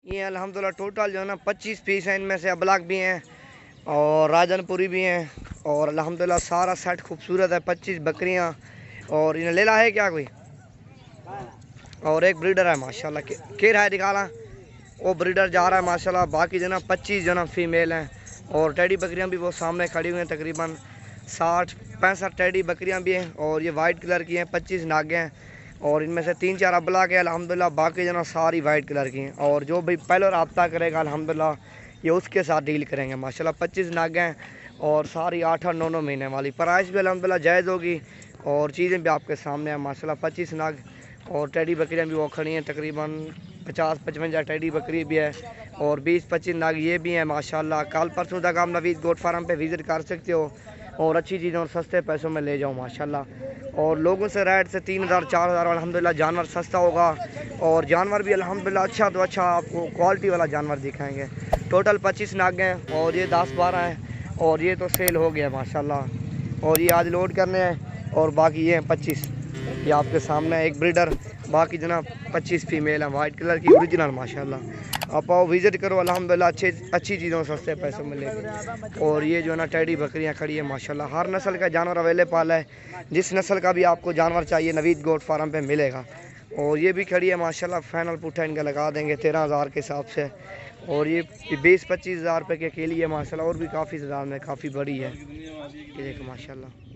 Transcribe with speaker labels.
Speaker 1: ये अल्हम्दुलिल्लाह टोटल जो है ना 25 पीस हैं। इनमें से अबलाक भी हैं और राजनपुरी भी हैं और अल्हम्दुलिल्लाह सारा सेट खूबसूरत है। 25 बकरियां और इन्हें लेला है क्या कोई और एक ब्रीडर है माशाल्लाह। के रहा है निकाला वो ब्रीडर जा रहा है माशाल्लाह। बाकी जो ना 25 जो ना फीमेल हैं और टेडी बकरियां भी वो सामने खड़ी हुई हैं। तकरीबन 60-65 टेडी बकरियां भी हैं और ये वाइट कलर की हैं। 25 नागे हैं और इनमें से 3-4 अबला के अल्हम्दुलिल्लाह। बाकी जो ना सारी वाइट कलर की हैं और जो भी पहले रब्ता करेगा अल्हम्दुलिल्लाह ये उसके साथ डील करेंगे माशाल्लाह। 25 नागे हैं और सारी 8-9 महीने वाली। प्राइस भी अल्हम्दुलिल्लाह जायज़ होगी और चीज़ें भी आपके सामने हैं माशाल्लाह। 25 नाग और टेडी बकरियाँ भी वो खड़ी हैं। तकरीबन 50-55 टेडी बकरी भी है और 20-25 नाग ये भी हैं माशाल्लाह। कल परसों तक आप नवीद गोट फार्म पे विज़िट कर सकते हो और अच्छी चीज़ें और सस्ते पैसों में ले जाओ माशाल्लाह। और लोगों से रेट से 3000-4000 अल्हम्दुलिल्लाह जानवर सस्ता होगा और जानवर भी अल्हम्दुलिल्लाह अच्छा तो अच्छा आपको क्वालिटी वाला जानवर दिखाएंगे। टोटल 25 नाग हैं और ये 10-12 हैं और ये तो सेल हो गया माशाल्लाह और ये आज लोड करने हैं और बाकी ये हैं 25। ये आपके सामने एक ब्रीडर बाकी जनाब 25 फीमेल हैं वाइट कलर की ओरिजिनल माशाल्लाह। आप आओ विज़िट करो अल्हम्दुलिल्लाह अच्छी चीज़ों सस्ते पैसों में लेंगे। और ये जो ना टेडी बकरियां खड़ी है माशाल्लाह। हर नस्ल का जानवर अवेलेबल है। जिस नस्ल का भी आपको जानवर चाहिए नवीद गोट फार्म पे मिलेगा। और ये भी खड़ी है माशाल्लाह। फाइनल पुट्ठा इनका लगा देंगे 13,000 के हिसाब से और ये 20-25 हज़ार रुपये के अकेली है माशाल्लाह और भी काफ़ी ज़्यादा में काफ़ी बड़ी है। ये देखो माशाल्लाह।